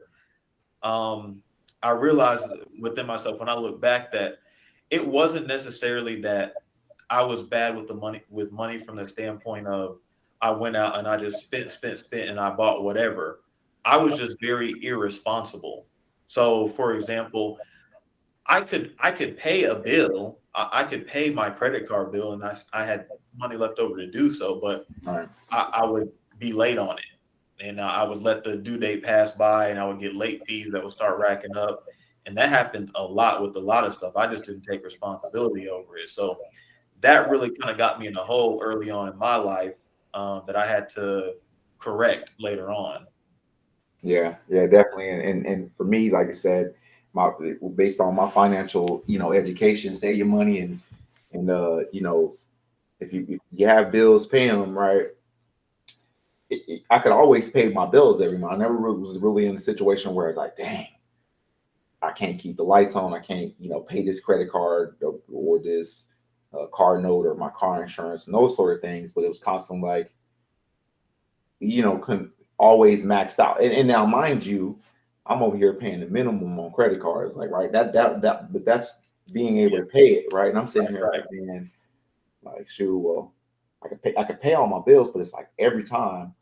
Speaker 1: I realized within myself when I look back that it wasn't necessarily that I was bad with money from the standpoint of I went out and I just spent and I bought whatever. I was just very irresponsible. So for example, I could pay a bill. I could pay my credit card bill and I had money left over to do so, but I would be late on it. And I would let the due date pass by and I would get late fees that would start racking up. And that happened a lot with a lot of stuff. I just didn't take responsibility over it. So that really kind of got me in a hole early on in my life that I had to correct later on.
Speaker 2: Yeah, definitely. And for me, like I said, based on my financial, you know, education, save your money and you know, if you have bills, pay them, right? I could always pay my bills every month. I never was really in a situation where it's like, dang, I can't keep the lights on. I can't, you know, pay this credit card or this car note or my car insurance and those sort of things. But it was constant like, you know, couldn't always maxed out. And now, mind you, I'm over here paying the minimum on credit cards, like right. But that's being able to pay it, right? And I'm sitting here like, man, like, shoot, well, I could pay all my bills, but it's like every time,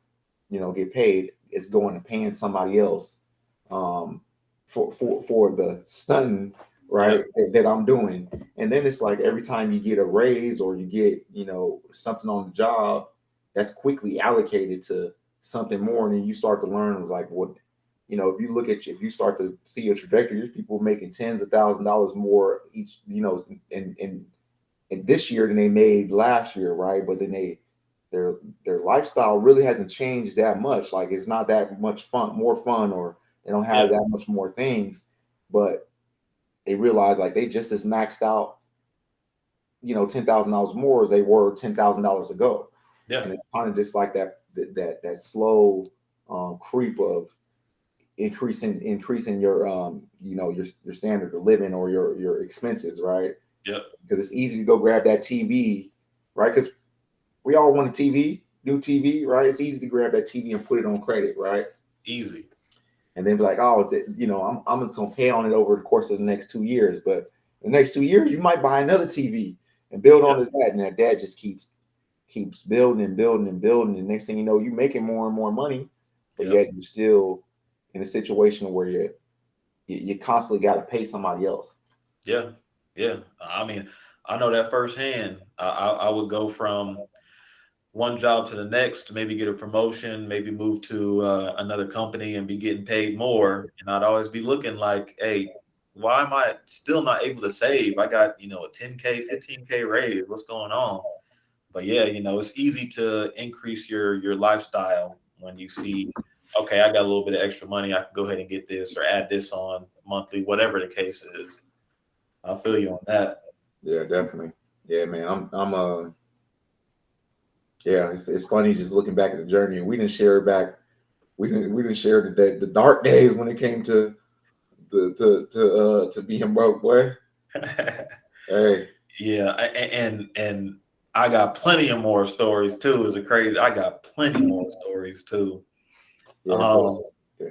Speaker 2: you know, get paid, it's going to paying somebody else for the stunning, right, that I'm doing. And then it's like every time you get a raise or you get, you know, something on the job, that's quickly allocated to something more, and then you start to learn. It was like, what, if you start to see a trajectory, there's people making tens of $1,000s more each, in this year than they made last year, right? But then their lifestyle really hasn't changed that much. Like it's not that much more fun, or they don't have
Speaker 1: Yeah.
Speaker 2: that much more things, but they realize like they just as maxed out, $10,000 more as they were $10,000 ago.
Speaker 1: Yeah.
Speaker 2: And it's kind of just like that slow creep of increasing your your standard of living, or your expenses, right?
Speaker 1: Yep.
Speaker 2: Because it's easy to go grab that TV, right? Because we all want a TV, new TV, right? It's easy to grab that TV and put it on credit, right?
Speaker 1: Easy.
Speaker 2: And then be like, oh, I'm just gonna pay on it over the course of the next 2 years. But the next 2 years, you might buy another TV and build on
Speaker 1: Yep.
Speaker 2: to that, and that just keeps building and building and building. And next thing you know, you're making more and more money, but
Speaker 1: Yep.
Speaker 2: yet you're still in a situation where you constantly got to pay somebody else.
Speaker 1: Yeah. Yeah. I mean, I know that firsthand. I would go from one job to the next, maybe get a promotion, maybe move to another company and be getting paid more. And I'd always be looking like, hey, why am I still not able to save? I got, a 10K, 15K raise. What's going on? But yeah, it's easy to increase your lifestyle when you see, okay, I got a little bit of extra money. I can go ahead and get this or add this on monthly, whatever the case is. I feel you on that.
Speaker 2: Yeah, definitely. Yeah, man. Yeah, it's funny just looking back at the journey, and we didn't share back. We didn't share the dark days when it came to being broke, boy. Hey,
Speaker 1: Yeah, and I got plenty of more stories too. Is it crazy? I got plenty more stories too.
Speaker 2: yeah.
Speaker 1: Um,
Speaker 2: Yeah,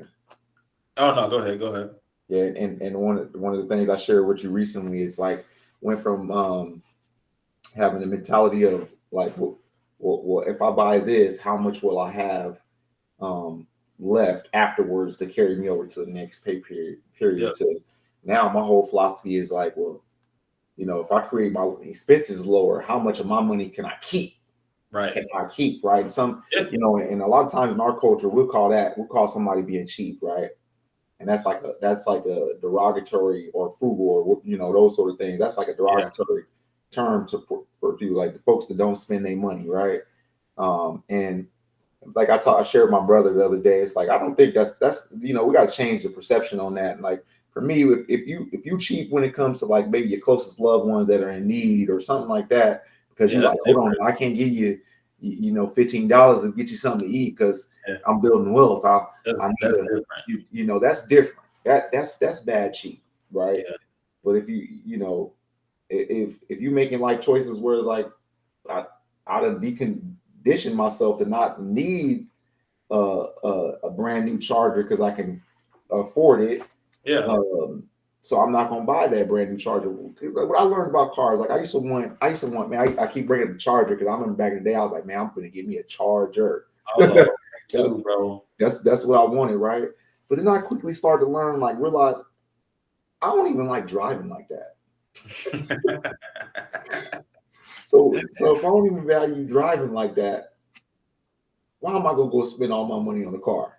Speaker 1: oh no, go ahead, go ahead.
Speaker 2: yeah. And one of the things I shared with you recently is like went from having the mentality of like, well, if I buy this, how much will I have um, left afterwards to carry me over to the next pay period.
Speaker 1: Yep,
Speaker 2: To now, my whole philosophy is like, well, if I create my expenses lower, how much of my money can I keep?
Speaker 1: right.
Speaker 2: Can I keep, right? And
Speaker 1: Yeah,
Speaker 2: and a lot of times in our culture, we'll call somebody being cheap, right? And that's like a derogatory, or frugal, or those sort of things. That's like a
Speaker 1: yeah,
Speaker 2: derogatory term for people, like the folks that don't spend their money, right? And like I shared with my brother the other day. It's like I don't think that's we got to change the perception on that. And like for me, if you cheap when it comes to like maybe your closest loved ones that are in need or something like that, because
Speaker 1: yeah.
Speaker 2: you
Speaker 1: That's
Speaker 2: like, hold on,
Speaker 1: different.
Speaker 2: I can't give you $15 to get you something to eat because
Speaker 1: Yeah,
Speaker 2: I'm building wealth. I need
Speaker 1: that's
Speaker 2: to,
Speaker 1: different.
Speaker 2: that's different. That's bad cheap, right?
Speaker 1: Yeah,
Speaker 2: But if if you making life choices where it's like I I'd have deconditioned myself to not need a brand new charger because I can afford it.
Speaker 1: yeah.
Speaker 2: So I'm not gonna buy that brand new charger. What I learned about cars, like I used to want, man. I keep bringing up the charger because I remember back in the day, I was like, man, I'm gonna get me a charger.
Speaker 1: Oh, me too, bro.
Speaker 2: That's what I wanted, right? But then I quickly started to learn, like realize I don't even like driving like that. So if I don't even value driving like that, why am I gonna go spend all my money on a car?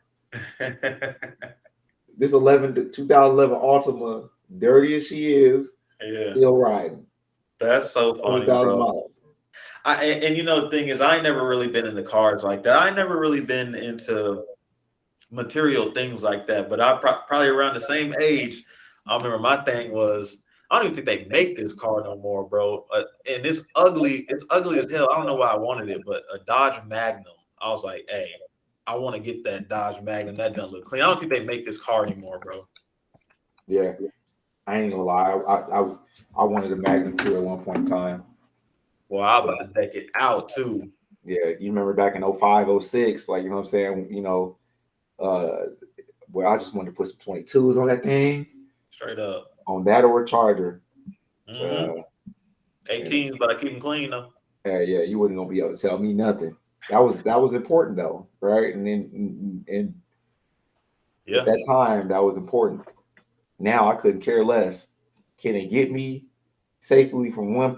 Speaker 2: This 2011 Altima, dirty as she is,
Speaker 1: Yeah,
Speaker 2: still riding
Speaker 1: that's so funny,
Speaker 2: 100,000
Speaker 1: bro.
Speaker 2: miles.
Speaker 1: And the thing is, I ain't never really been into cars like that. I ain't never really been into material things like that. But I probably around the same age, I remember my thing was I don't even think they make this car no more, bro. And it's ugly. It's ugly as hell. I don't know why I wanted it, but a Dodge Magnum. I was like, hey, I want to get that Dodge Magnum. That doesn't look clean. I don't think they make this car anymore, bro.
Speaker 2: Yeah, I ain't gonna lie. I wanted a Magnum too at one point in time.
Speaker 1: Well, I'm about to deck it out too.
Speaker 2: Yeah, you remember back in 05, 06, like, what I'm saying? Uh, where I just wanted to put some 22s on that thing,
Speaker 1: Straight up.
Speaker 2: on that or a Charger.
Speaker 1: Mm-hmm.
Speaker 2: Uh, and
Speaker 1: 18s, but I keep them clean though.
Speaker 2: yeah, you wasn't gonna be able to tell me nothing. That was important though, right? And at
Speaker 1: Yeah.
Speaker 2: that time, that was important. Now I couldn't care less. Can it get me safely from one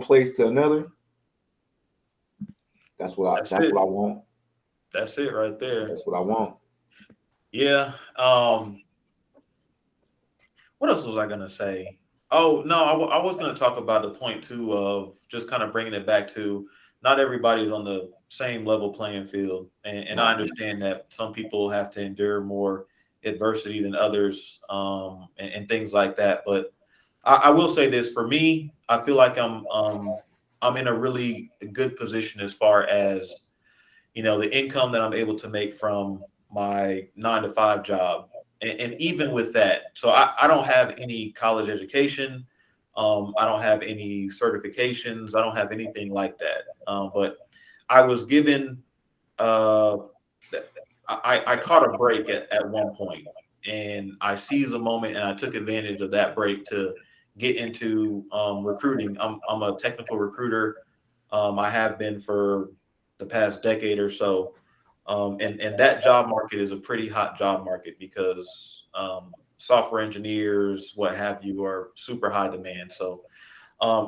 Speaker 2: place to another? That's what I
Speaker 1: That's
Speaker 2: that's
Speaker 1: it.
Speaker 2: what I want.
Speaker 1: That's it right there.
Speaker 2: That's what I want.
Speaker 1: Yeah. What else was I gonna say? Oh no, I was gonna talk about the point too of just kind of bringing it back to not everybody's on the same level playing field, and I
Speaker 2: Right.
Speaker 1: understand that some people have to endure more adversity than others, and things like that. But I will say this: for me, I feel like I'm in a really good position as far as the income that I'm able to make from my 9 to 5 job. And even with that, so I don't have any college education. I don't have any certifications. I don't have anything like that. But I was given, uh, I caught a break at one point, and I seized a moment and I took advantage of that break to get into recruiting. I'm a technical recruiter. I have been for the past decade or so. And that job market is a pretty hot job market because software engineers, what have you, are super high demand. So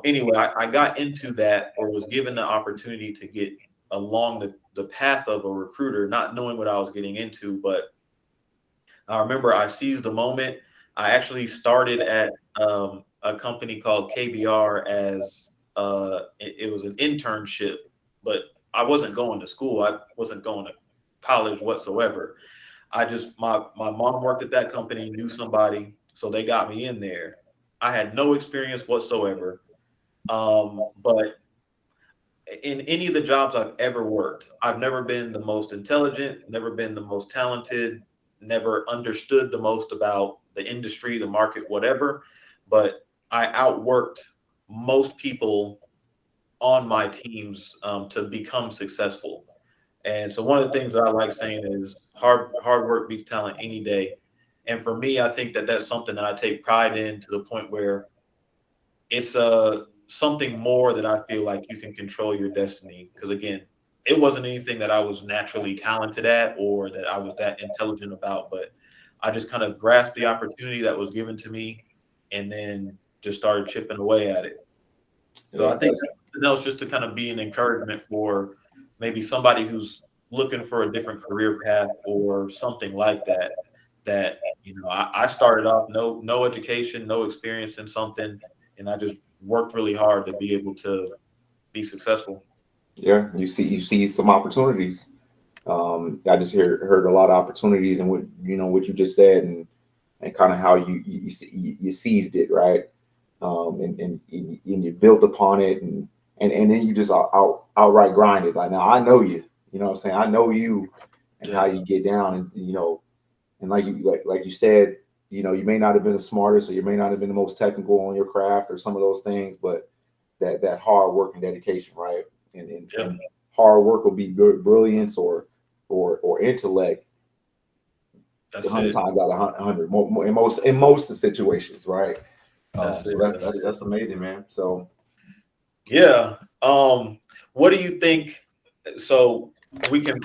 Speaker 1: anyway, I got into that, or was given the opportunity to get along the path of a recruiter, not knowing what I was getting into. But I remember I seized the moment. I actually started at a company called KBR as it was an internship, but I wasn't going to school. I wasn't going to college whatsoever. I just my mom worked at that company, knew somebody, so they got me in there. I had no experience whatsoever. But in any of the jobs I've ever worked, I've never been the most intelligent, never been the most talented, never understood the most about the industry, the market, whatever. But I outworked most people on my teams to become successful. And so one of the things that I like saying is hard work beats talent any day. And for me, I think that that's something that I take pride in to the point where it's something more that I feel like you can control your destiny. Because again, it wasn't anything that I was naturally talented at or that I was that intelligent about, but I just kind of grasped the opportunity that was given to me and then just started chipping away at it. So
Speaker 2: Yeah,
Speaker 1: I think that's something else just to kind of be an encouragement for maybe somebody who's looking for a different career path or something like that. That I started off no education, no experience in something, and I just worked really hard to be able to be successful.
Speaker 2: yeah. You see some opportunities. I just heard a lot of opportunities, and what you just said, and kind of how you seized it, right? And you built upon it, and then you just outright grinded. Like, now I know you. You know what I'm saying? I know you and how
Speaker 1: Yeah,
Speaker 2: you get down, and like you said, you may not have been the smartest, or you may not have been the most technical on your craft or some of those things, but that hard work and dedication, right? And and,
Speaker 1: yeah,
Speaker 2: and hard work will be brilliance or intellect
Speaker 1: that's
Speaker 2: 100
Speaker 1: it.
Speaker 2: times out of 100, in most situations, right?
Speaker 1: That's
Speaker 2: So
Speaker 1: it.
Speaker 2: that's
Speaker 1: That's
Speaker 2: that's
Speaker 1: it.
Speaker 2: that's amazing, man. So
Speaker 1: Yeah. What do you think? So we can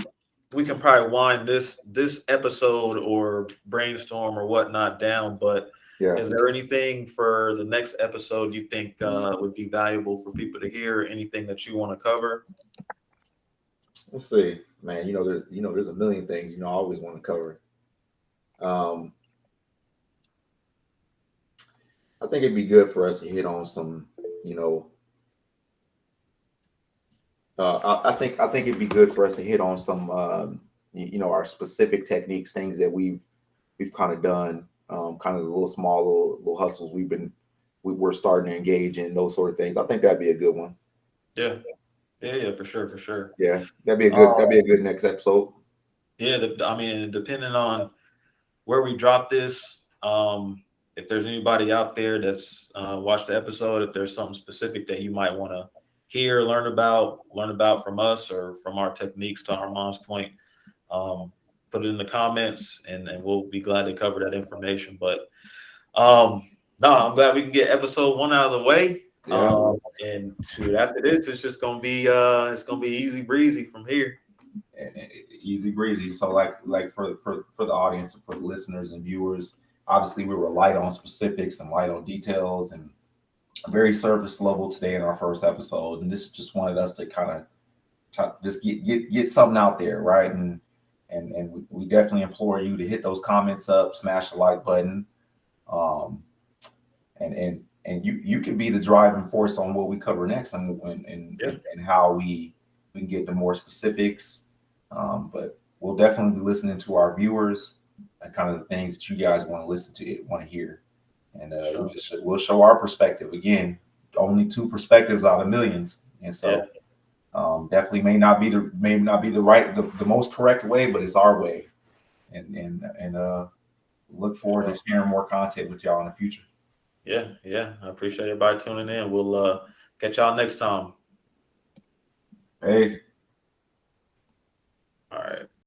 Speaker 1: we can probably wind this episode or brainstorm or whatnot down, but
Speaker 2: yeah,
Speaker 1: is there anything for the next episode you think would be valuable for people to hear? Anything that you want to cover?
Speaker 2: let's see, man. There's a million things I always want to cover. Um, I think it'd be good for us to hit on some, you know, I think it'd be good for us to hit on some, our specific techniques, things that we've kind of done, kind of the little small little hustles we're starting to engage in, those sort of things. I think that'd be a good one.
Speaker 1: Yeah, yeah, for sure, for sure.
Speaker 2: Yeah, that'd be a good next episode.
Speaker 1: Yeah, I mean, depending on where we drop this, if there's anybody out there that's watched the episode, if there's something specific that you might want to hear, learn about from us or from our techniques, to Armand's point, put it in the comments, and we'll be glad to cover that information. But um, no, I'm glad we can get episode 1 out of the way.
Speaker 2: Yeah.
Speaker 1: And shoot, after this, it's just gonna be it's gonna be easy breezy from here.
Speaker 2: Easy breezy. So like for the audience, for the listeners and viewers, obviously we were light on specifics and light on details and very surface level today in our first episode. And this just wanted us to kind of
Speaker 3: just get something out there, right? And we definitely implore you to hit those comments up, smash the like button, um, and you can be the driving force on what we cover next, and how we can get to more specifics. But we'll definitely be listening to our viewers and kind of the things that you guys want to listen to, want to hear, and we'll show our perspective again. Only two perspectives out of millions, and so definitely may not be the most correct way, but it's our way, and look forward to sharing more content with y'all in the future.
Speaker 1: Yeah. I appreciate everybody tuning in. We'll catch y'all next time.
Speaker 3: Peace.